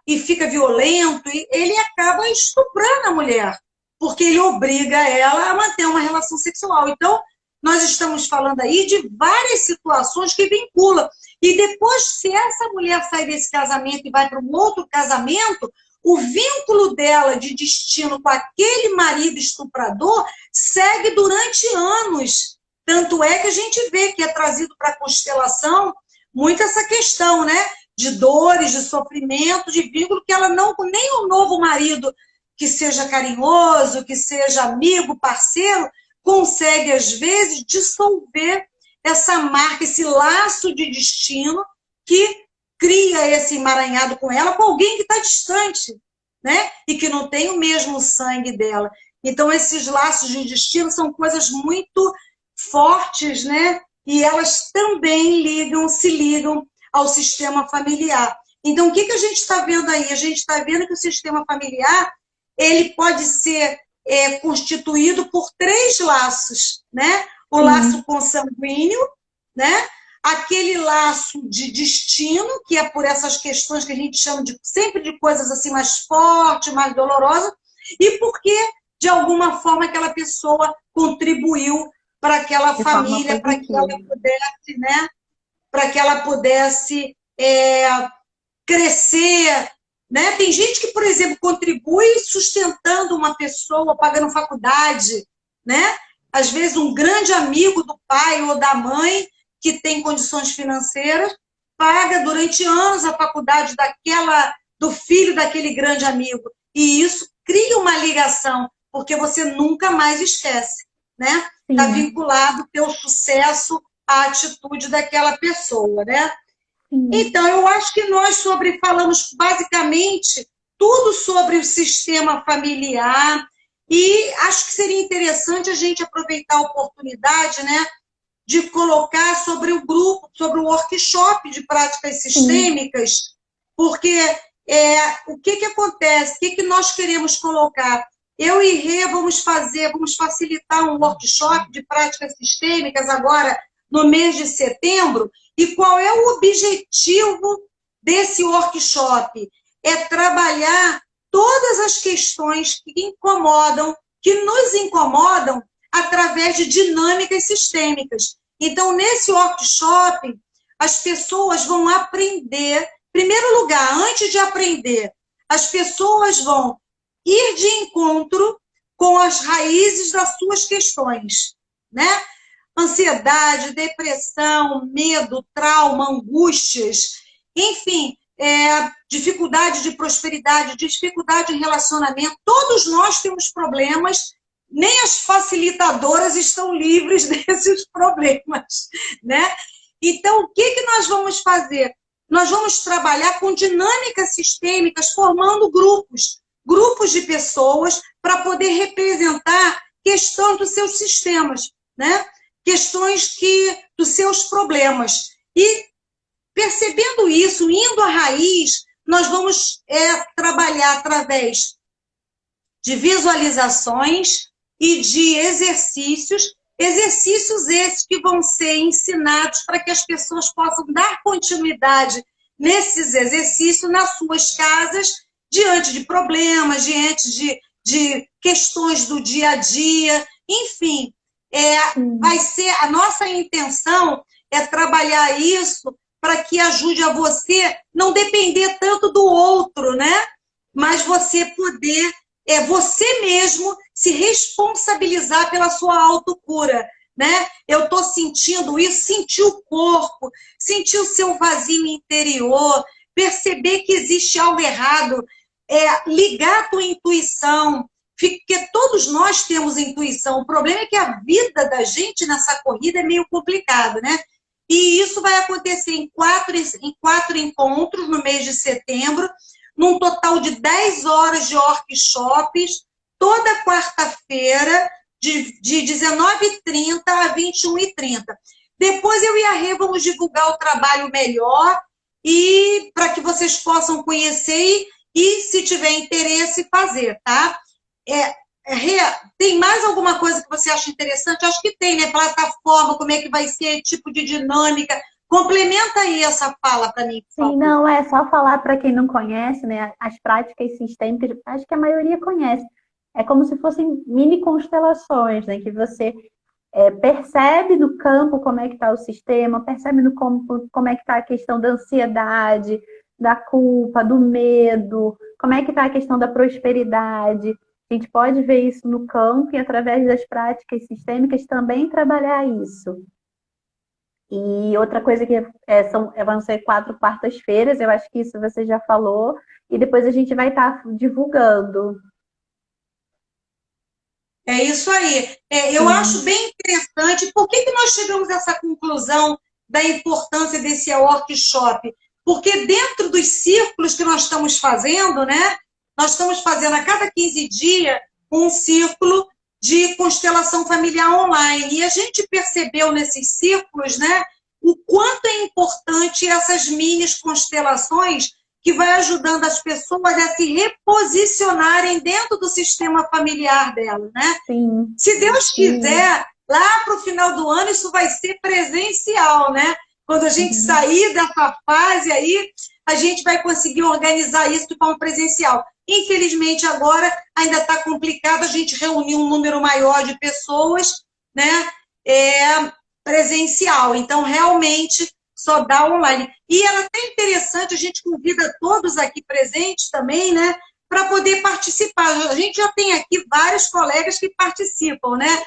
e fica violento, ele acaba estuprando a mulher, porque ele obriga ela a manter uma relação sexual. Então, nós estamos falando aí de várias situações que vinculam. E depois, se essa mulher sai desse casamento e vai para um outro casamento, o vínculo dela de destino com aquele marido estuprador segue durante anos. Tanto é que a gente vê que é trazido para a constelação muito essa questão, né? De dores, de sofrimento, de vínculo, que ela não, nem o novo marido que seja carinhoso, que seja amigo, parceiro, consegue, às vezes, dissolver essa marca, esse laço de destino que cria esse emaranhado com ela, com alguém que está distante, né? E que não tem o mesmo sangue dela. Então, esses laços de destino são coisas muito fortes, né? E elas também se ligam ao sistema familiar. Então, o que a gente está vendo aí? A gente está vendo que o sistema familiar ele pode ser constituído por 3 laços, né? O laço consanguíneo, né? Aquele laço de destino, que é por essas questões que a gente chama sempre de coisas assim mais fortes, mais dolorosas, e porque, de alguma forma, aquela pessoa contribuiu para aquela família, para que ela pudesse, né? Para que ela pudesse crescer, né? Tem gente que, por exemplo, contribui sustentando uma pessoa, pagando faculdade, né? Às vezes um grande amigo do pai ou da mãe que tem condições financeiras paga durante anos a faculdade do filho daquele grande amigo. E isso cria uma ligação, porque você nunca mais esquece, né? Está vinculado o teu sucesso à atitude daquela pessoa, né? Então, eu acho que nós falamos basicamente tudo sobre o sistema familiar e acho que seria interessante a gente aproveitar a oportunidade, né, de colocar sobre o grupo, sobre o workshop de práticas sistêmicas, porque o que acontece, o que nós queremos colocar? Eu e Rê vamos facilitar um workshop de práticas sistêmicas agora no mês de setembro. E qual é o objetivo desse workshop? É trabalhar todas as questões que nos incomodam através de dinâmicas sistêmicas. Então, nesse workshop, as pessoas vão aprender, em primeiro lugar, antes de aprender, as pessoas vão ir de encontro com as raízes das suas questões, né? Ansiedade, depressão, medo, trauma, angústias, enfim, dificuldade de prosperidade, dificuldade em relacionamento. Todos nós temos problemas, nem as facilitadoras estão livres desses problemas, né? Então, o que nós vamos fazer? Nós vamos trabalhar com dinâmicas sistêmicas, formando grupos de pessoas para poder representar questões dos seus sistemas, né? Questões dos seus problemas. E percebendo isso, indo à raiz, nós vamos trabalhar através de visualizações e de exercícios esses que vão ser ensinados para que as pessoas possam dar continuidade nesses exercícios nas suas casas, diante de problemas, diante de questões do dia a dia, enfim. Vai ser a nossa intenção é trabalhar isso para que ajude a você não depender tanto do outro, né? Mas você poder, você mesmo se responsabilizar pela sua autocura, né? Eu estou sentindo isso, sentir o corpo, sentir o seu vazio interior, perceber que existe algo errado, ligar a tua intuição, Porque todos nós temos intuição. O problema é que a vida da gente nessa corrida é meio complicado, né? E isso vai acontecer em quatro encontros no mês de setembro, num total de 10 horas de workshops, toda quarta-feira, de 19h30 a 21h30. Depois eu e a Rê vamos divulgar o trabalho melhor e para que vocês possam conhecer e, se tiver interesse, fazer, tá? Rê, tem mais alguma coisa que você acha interessante? Acho que tem, né? Plataforma, como é que vai ser, tipo de dinâmica. Complementa aí essa fala para mim, por Sim, favor. não, é só falar para quem não conhece, né? As práticas sistêmicas, acho que a maioria conhece. É como se fossem mini constelações, né? Que você percebe no campo como é que está o sistema, percebe no campo como é que está a questão da ansiedade, da culpa, do medo, como é que está a questão da prosperidade. A gente pode ver isso no campo e, através das práticas sistêmicas, também trabalhar isso. E outra coisa que vão ser 4 quartas-feiras, eu acho que isso você já falou, e depois a gente vai estar divulgando. É isso aí. Eu acho Sim, bem interessante. Por que nós chegamos a essa conclusão da importância desse workshop? Porque dentro dos círculos que nós estamos fazendo, né? Nós estamos fazendo a cada 15 dias um círculo de constelação familiar online. E a gente percebeu nesses círculos, né? O quanto é importante essas mini constelações que vai ajudando as pessoas a se reposicionarem dentro do sistema familiar delas, né? sim. Se Deus quiser, lá para o final do ano isso vai ser presencial, né? Quando a gente Uhum. sair dessa fase aí, a gente vai conseguir organizar isso de forma presencial. Infelizmente, agora ainda está complicado a gente reunir um número maior de pessoas, né? Presencial. Então, realmente, só dá online. E era até interessante, a gente convida todos aqui presentes também, né? Para poder participar. A gente já tem aqui vários colegas que participam, né?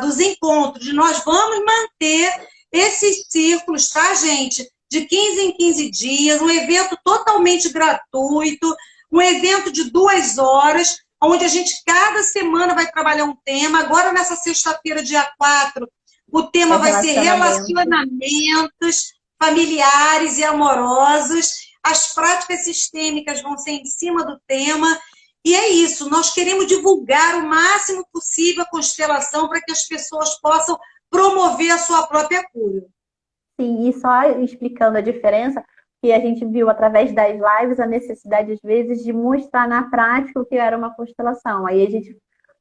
Dos encontros. Nós vamos manter esses círculos, tá, gente? De 15 em 15 dias, um evento totalmente gratuito, um evento de 2 horas, onde a gente cada semana vai trabalhar um tema. Agora, nessa sexta-feira, dia 4, o É tema vai ser relacionamento. relacionamentos familiares e amorosos. As práticas sistêmicas vão ser em cima do tema. E é isso, nós queremos divulgar o máximo possível a constelação para que as pessoas possam promover a sua própria cura. Sim, e só explicando a diferença, que a gente viu através das lives a necessidade, às vezes, de mostrar na prática o que era uma constelação. Aí a gente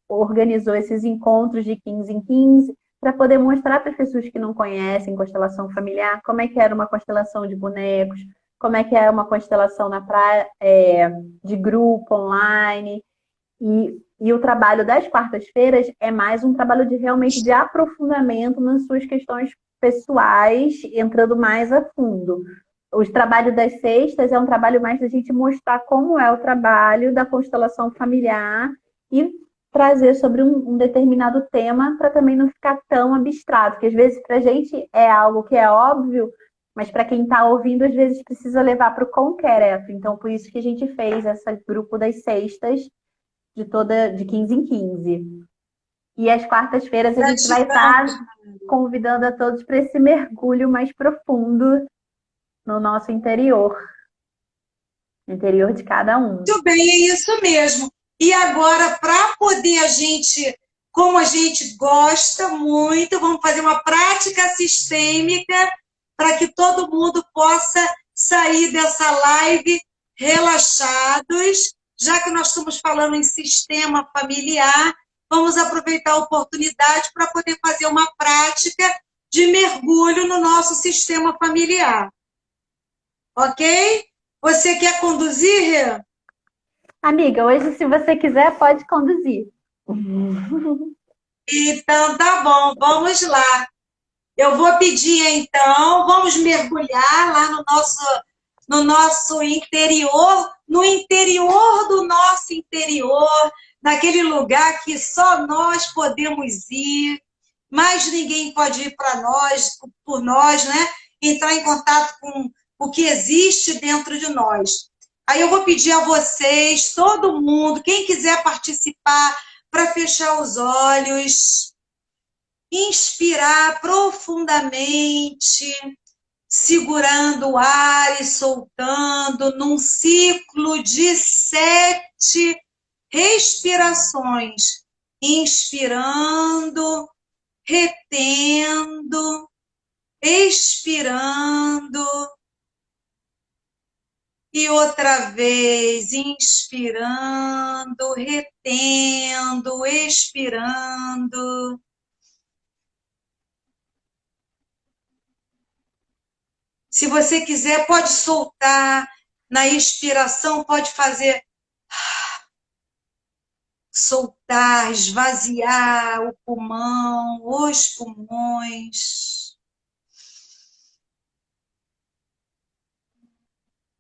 organizou esses encontros de 15 em 15 para poder mostrar para as pessoas que não conhecem constelação familiar como é que era uma constelação de bonecos, como é que é uma constelação na praia, de grupo, online. E o trabalho das quartas-feiras é mais um trabalho de realmente de aprofundamento nas suas questões pessoais, entrando mais a fundo. O trabalho das sextas é um trabalho mais da gente mostrar como é o trabalho da constelação familiar e trazer sobre um determinado tema para também não ficar tão abstrato, porque às vezes para a gente é algo que é óbvio, mas para quem está ouvindo, às vezes precisa levar para o concreto. Então, por isso que a gente fez esse grupo das sextas de 15 em 15. E às quartas-feiras a gente vai Gratidão. estar convidando a todos para esse mergulho mais profundo no nosso interior, no interior de cada um. Muito bem, é isso mesmo. E agora, para poder a gente, como a gente gosta muito, vamos fazer uma prática sistêmica para que todo mundo possa sair dessa live relaxados. Já que nós estamos falando em sistema familiar, vamos aproveitar a oportunidade para poder fazer uma prática de mergulho no nosso sistema familiar. Ok? Você quer conduzir, Rê? Amiga, hoje, se você quiser, pode conduzir. Então, tá bom, vamos lá. Eu vou pedir, então, vamos mergulhar lá no nosso interior, no interior do nosso interior, naquele lugar que só nós podemos ir, mais ninguém pode ir para nós, por nós, né? Entrar em contato com o que existe dentro de nós. Aí eu vou pedir a vocês, todo mundo, quem quiser participar, para fechar os olhos, inspirar profundamente, segurando o ar e soltando num ciclo de 7 respirações, inspirando, retendo, expirando, e outra vez, inspirando, retendo, expirando. Se você quiser, pode soltar. Na expiração, pode fazer soltar, esvaziar o pulmão, os pulmões.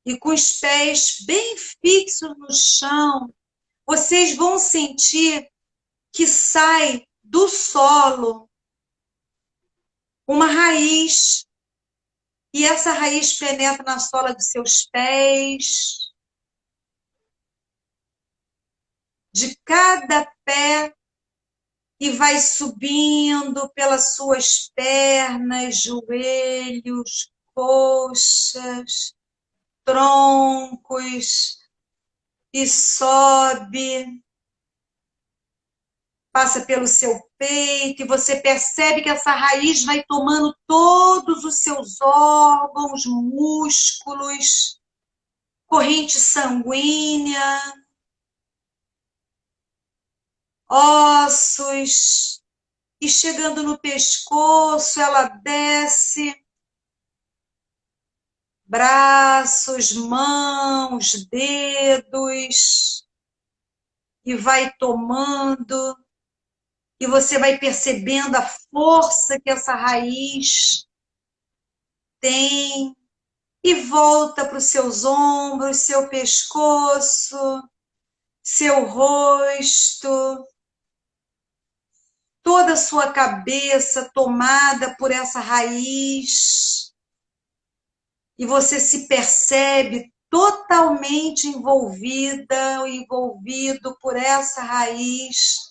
E com os pés bem fixos no chão, vocês vão sentir que sai do solo uma raiz. E essa raiz penetra na sola dos seus pés, de cada pé, e vai subindo pelas suas pernas, joelhos, coxas, troncos, e sobe, passa pelo seu peito, e você percebe que essa raiz vai tomando todos os seus órgãos, músculos, corrente sanguínea, ossos, e chegando no pescoço, ela desce, braços, mãos, dedos, e vai tomando, e você vai percebendo a força que essa raiz tem, e volta para os seus ombros, seu pescoço, seu rosto, toda a sua cabeça tomada por essa raiz, e você se percebe totalmente envolvida, envolvido por essa raiz.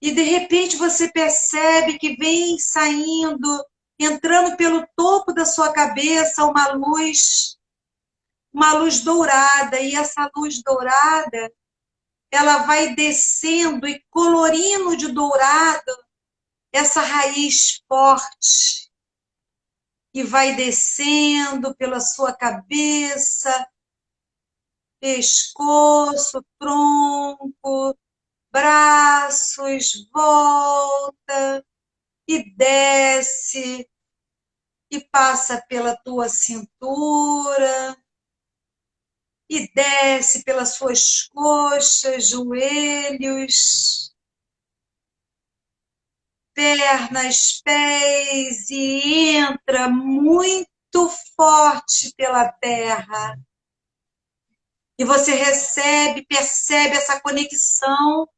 E de repente você percebe que vem saindo, entrando pelo topo da sua cabeça uma luz dourada, e essa luz dourada, ela vai descendo e colorindo de dourado essa raiz forte, e vai descendo pela sua cabeça, pescoço, tronco, braços, volta e desce, e passa pela tua cintura, e desce pelas suas coxas, joelhos, pernas, pés, e entra muito forte pela terra. E você percebe essa conexão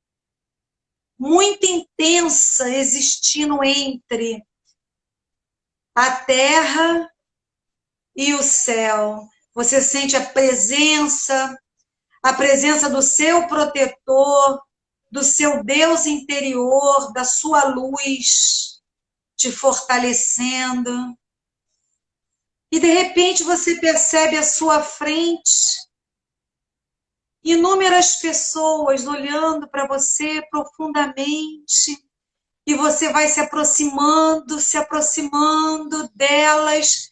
muito intensa existindo entre a terra e o céu. Você sente a presença do seu protetor, do seu Deus interior, da sua luz te fortalecendo. E de repente você percebe à sua frente inúmeras pessoas olhando para você profundamente, e você vai se aproximando delas,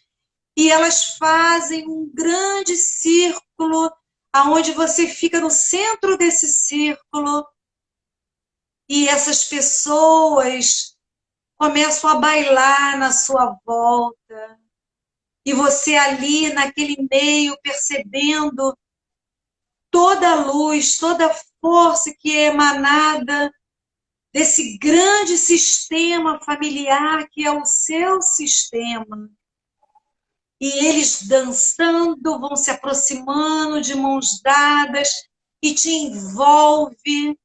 e elas fazem um grande círculo, aonde você fica no centro desse círculo, e essas pessoas começam a bailar na sua volta, e você ali naquele meio percebendo toda a luz, toda a força que é emanada desse grande sistema familiar que é o seu sistema. E eles dançando, vão se aproximando de mãos dadas, e te envolve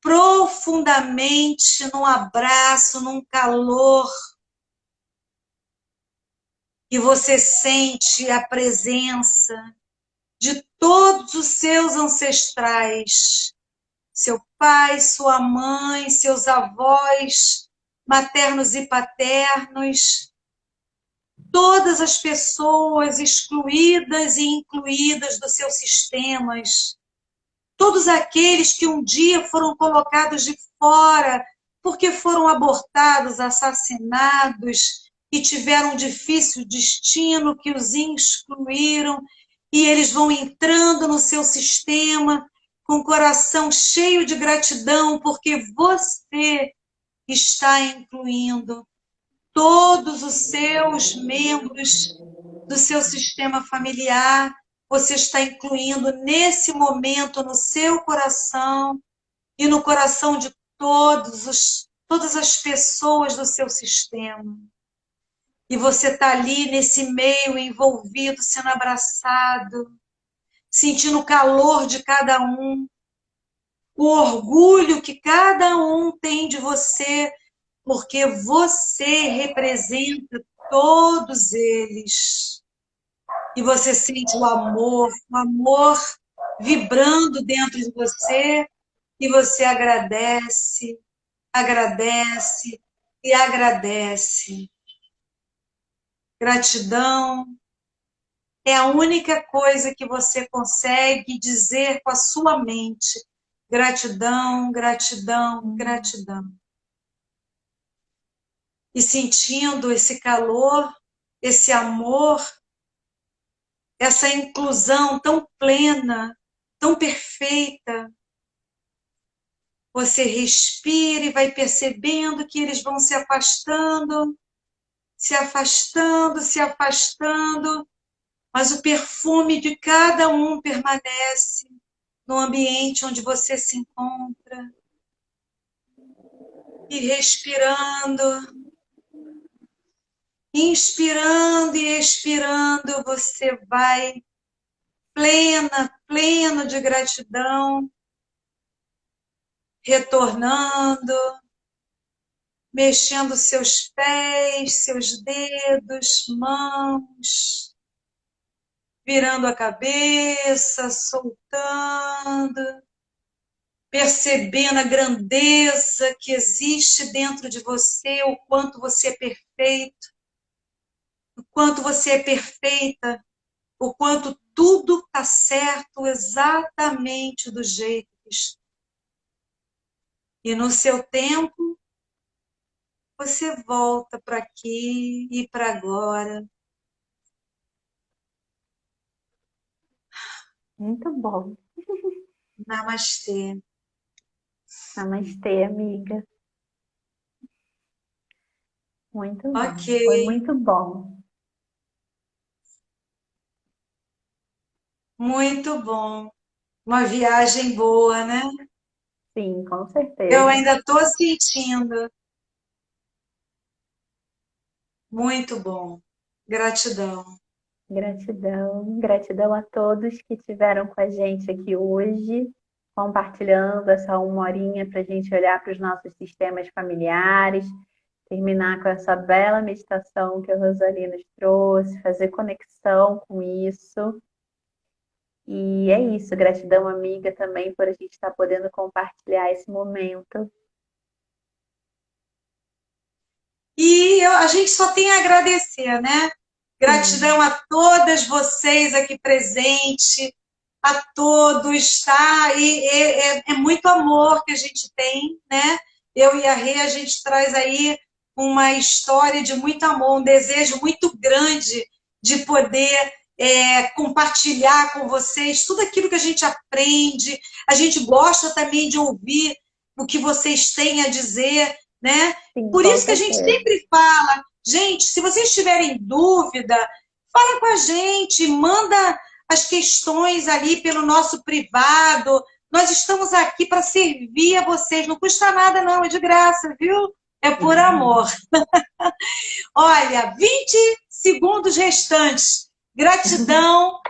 profundamente num abraço, num calor. e você sente a presença de todos os seus ancestrais, seu pai, sua mãe, seus avós, maternos e paternos, todas as pessoas excluídas e incluídas dos seus sistemas, todos aqueles que um dia foram colocados de fora porque foram abortados, assassinados e tiveram um difícil destino que os excluíram, e eles vão entrando no seu sistema com o coração cheio de gratidão, porque você está incluindo todos os seus membros do seu sistema familiar, você está incluindo nesse momento no seu coração e no coração de todas as pessoas do seu sistema. E você está ali nesse meio, envolvido, sendo abraçado, sentindo o calor de cada um, o orgulho que cada um tem de você, porque você representa todos eles. E você sente o amor vibrando dentro de você, e você agradece, agradece e agradece. Gratidão é a única coisa que você consegue dizer com a sua mente. Gratidão, gratidão, gratidão. E sentindo esse calor, esse amor, essa inclusão tão plena, tão perfeita, você respira e vai percebendo que eles vão se afastando, se afastando, se afastando, mas o perfume de cada um permanece no ambiente onde você se encontra. E respirando, inspirando e expirando, você vai pleno de gratidão, retornando, mexendo seus pés, seus dedos, mãos, virando a cabeça, soltando, percebendo a grandeza que existe dentro de você, o quanto você é perfeito, o quanto você é perfeita, o quanto tudo está certo exatamente do jeito que está. E no seu tempo, você volta para aqui e para agora. Muito bom. Namastê. Namastê, amiga. Muito bom. Ok. Foi muito bom. Muito bom. Uma viagem boa, né? Sim, com Eu certeza. ainda estou sentindo. Muito bom. Gratidão. Gratidão. Gratidão a todos que estiveram com a gente aqui hoje, compartilhando essa 1 horinha para a gente olhar para os nossos sistemas familiares, terminar com essa bela meditação que a Rosali nos trouxe, fazer conexão com isso. E é isso, gratidão, amiga, também por a gente estar podendo compartilhar esse momento. E a gente só tem a agradecer, né? Gratidão a todas vocês aqui presentes, a todos, tá? E é muito amor que a gente tem, né? Eu e a Rê, a gente traz aí uma história de muito amor, um desejo muito grande de poder compartilhar com vocês tudo aquilo que a gente aprende. A gente gosta também de ouvir o que vocês têm a dizer, né? Sim, Por com isso que a gente certeza. sempre fala, gente, se vocês tiverem dúvida, fala com a gente, manda as questões ali pelo nosso privado. Nós estamos aqui para servir a vocês, não custa nada não, é de graça, viu? É por amor. Olha, 20 segundos restantes. Gratidão